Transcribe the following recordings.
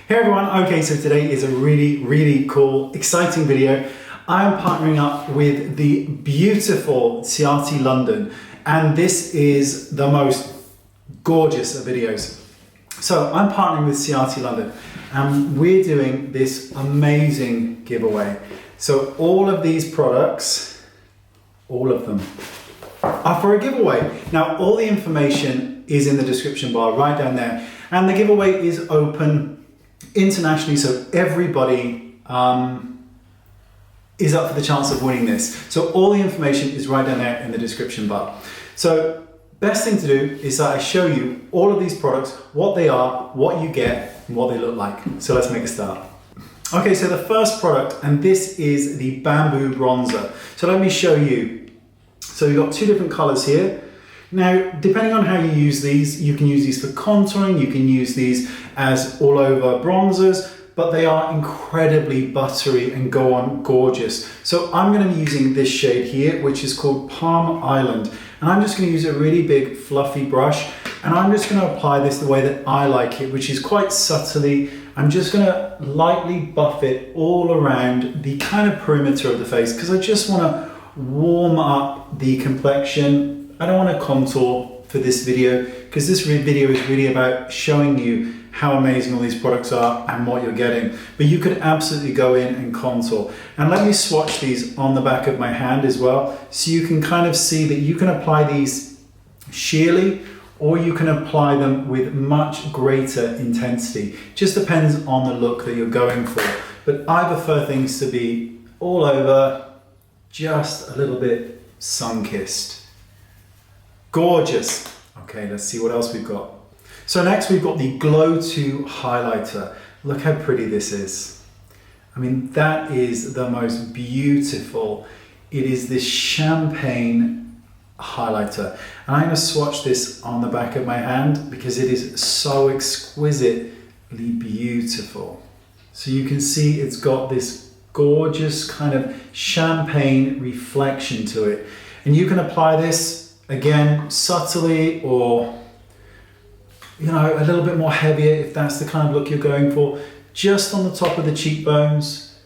Hey everyone, okay, so today is a really cool, exciting video. I am partnering up with the beautiful CIATÉ London, and this is the most gorgeous of videos. So I'm partnering with CIATÉ London, and we're doing this amazing giveaway. So all of these products, all of them, are for a giveaway. Now all the information is in the description bar right down there, and the giveaway is open internationally, so everybody is up for the chance of winning this. So all the information is right down there in the description bar. So best thing to do is that I show you all of these products, what they are, what you get, and what they look like. So let's make a start. Okay, so the first product, and this is the Bamboo Bronzer. So let me show you. So you've got two different colors here. Now, depending on how you use these, you can use these for contouring, you can use these as all over bronzers, but they are incredibly buttery and go on gorgeous. So I'm going to be using this shade here, which is called Palm Island. And I'm just going to use a really big fluffy brush, and I'm just going to apply this the way that I like it, which is quite subtly. I'm just going to lightly buff it all around the kind of perimeter of the face, because I just want to warm up the complexion. I don't want to contour for this video, because this video is really about showing you how amazing all these products are and what you're getting. But you could absolutely go in and contour. And let me swatch these on the back of my hand as well, so you can kind of see that you can apply these sheerly, or you can apply them with much greater intensity. Just depends on the look that you're going for. But I prefer things to be all over, just a little bit sun-kissed. Gorgeous. Okay, let's see what else we've got. So next we've got the Glow 2 highlighter. Look how pretty this is. I mean, that is the most beautiful. It is this champagne highlighter. And I'm going to swatch this on the back of my hand because it is so exquisitely beautiful. So you can see it's got this gorgeous kind of champagne reflection to it. And you can apply this again, subtly, or a little bit more heavier if that's the kind of look you're going for. Just on the top of the cheekbones,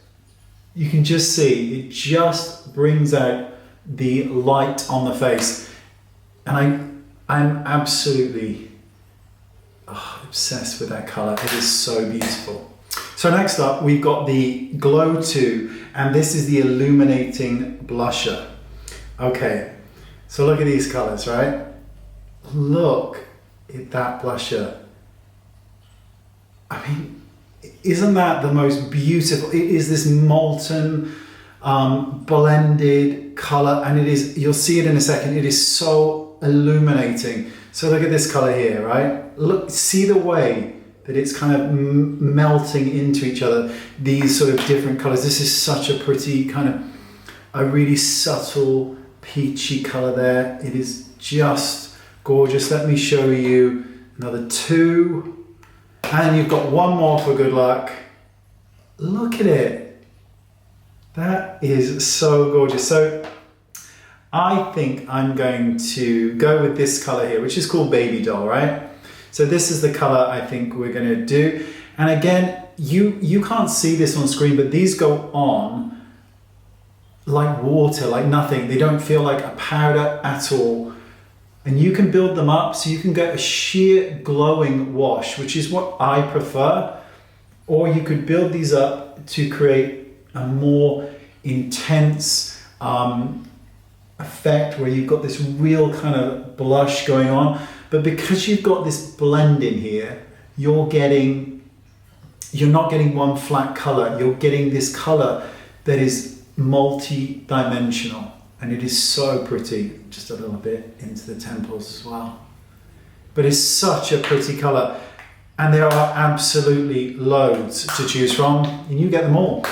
you can just see it just brings out the light on the face. And I'm absolutely obsessed with that color. It is so beautiful. So next up, we've got the Glow 2, and this is the Illuminating Blusher. Okay. So look at these colors, right? Look at that blusher. I mean, isn't that the most beautiful? It is this molten, blended color, and it is, you'll see it in a second, it is so illuminating. So look at this color here, right? Look, see the way that it's kind of melting into each other, these sort of different colors. This is such a pretty kind of, a really subtle, peachy color there. It is just gorgeous. Let me show you another two, and you've got one more for good luck. Look at it. That is so gorgeous. So I think I'm going to go with this color here, which is called Baby Doll, right? So this is the color I think we're going to do. And again, you can't see this on screen, but these go on like water, like nothing. They don't feel like a powder at all. And you can build them up, so you can get a sheer glowing wash, which is what I prefer. Or you could build these up to create a more intense effect where you've got this real kind of blush going on. But because you've got this blend in here, you're not getting one flat color. You're getting this color that is multi-dimensional, and it is so pretty. Just a little bit into the temples as well, but it's such a pretty color, and there are absolutely loads to choose from, and you get them all.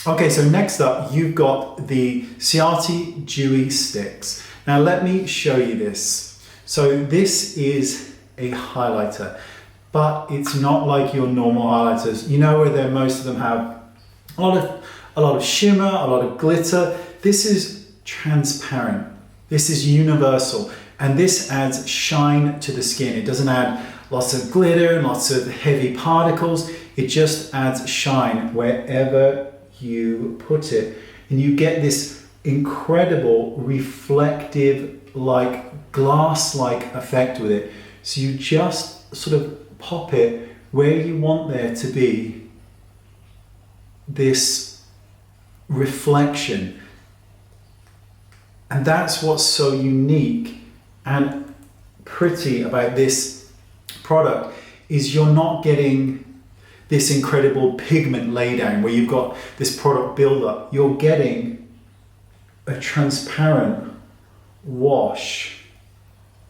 Okay, so next up you've got the Crt Juiz Sticks. Now let me show you this. So this is a highlighter, but it's not like your normal highlighters. You know where most of them have a lot of shimmer, a lot of glitter. This is transparent. This is universal, and this adds shine to the skin. It doesn't add lots of glitter, lots of heavy particles. It just adds shine wherever you put it. And you get this incredible reflective, like glass-like effect with it. So you just sort of pop it where you want there to be this reflection. And that's what's so unique and pretty about this product, is you're not getting this incredible pigment laydown where you've got this product buildup. You're getting a transparent wash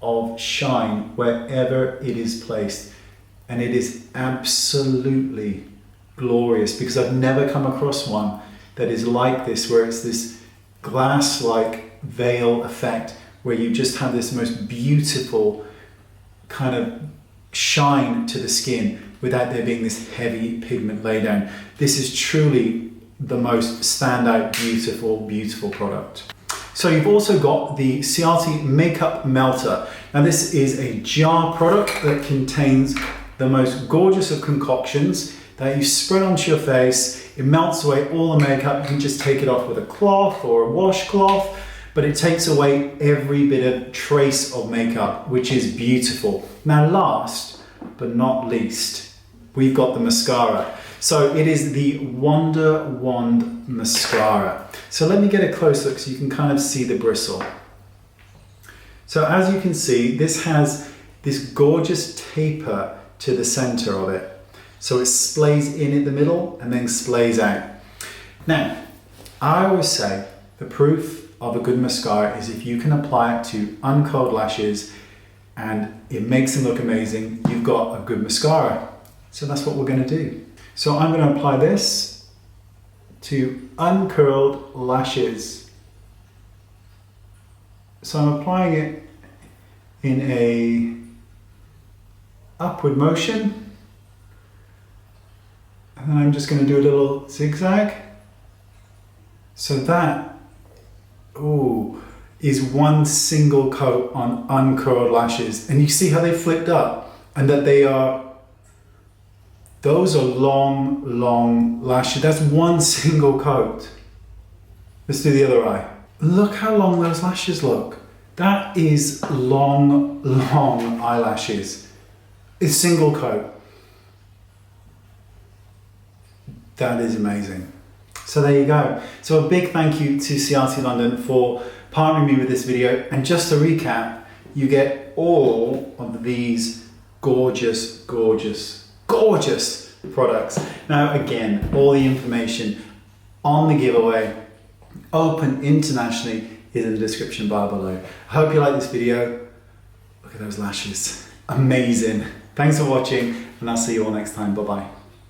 of shine wherever it is placed, and it is absolutely glorious, because I've never come across one that is like this, where it's this glass-like veil effect where you just have this most beautiful kind of shine to the skin without there being this heavy pigment laydown. This is truly the most standout, beautiful product. So you've also got the CIATÉ Makeup Melter. Now this is a jar product that contains the most gorgeous of concoctions that you spread onto your face. It melts away all the makeup. You can just take it off with a cloth or a washcloth, but it takes away every bit of trace of makeup, which is beautiful. Now last but not least, we've got the mascara. So it is the Wonder Wand Mascara. So let me get a close look so you can kind of see the bristle. So as you can see, this has this gorgeous taper to the center of it. So it splays in at the middle and then splays out. Now, I always say the proof of a good mascara is if you can apply it to uncurled lashes and it makes them look amazing, you've got a good mascara. So that's what we're going to do. So I'm going to apply this to uncurled lashes. So I'm applying it in a upward motion, and then I'm just going to do a little zigzag. So that, is one single coat on uncurled lashes. And you see how they flipped up, and that those are long lashes. That's one single coat. Let's do the other eye. Look how long those lashes look. That is long eyelashes. It's single coat. That is amazing. So there you go. So a big thank you to CIATÉ London for partnering me with this video. And just to recap, you get all of these gorgeous products. Now again, all the information on the giveaway, open internationally, is in the description bar below. I hope you like this video. Look at those lashes. Amazing. Thanks for watching, and I'll see you all next time. Bye-bye.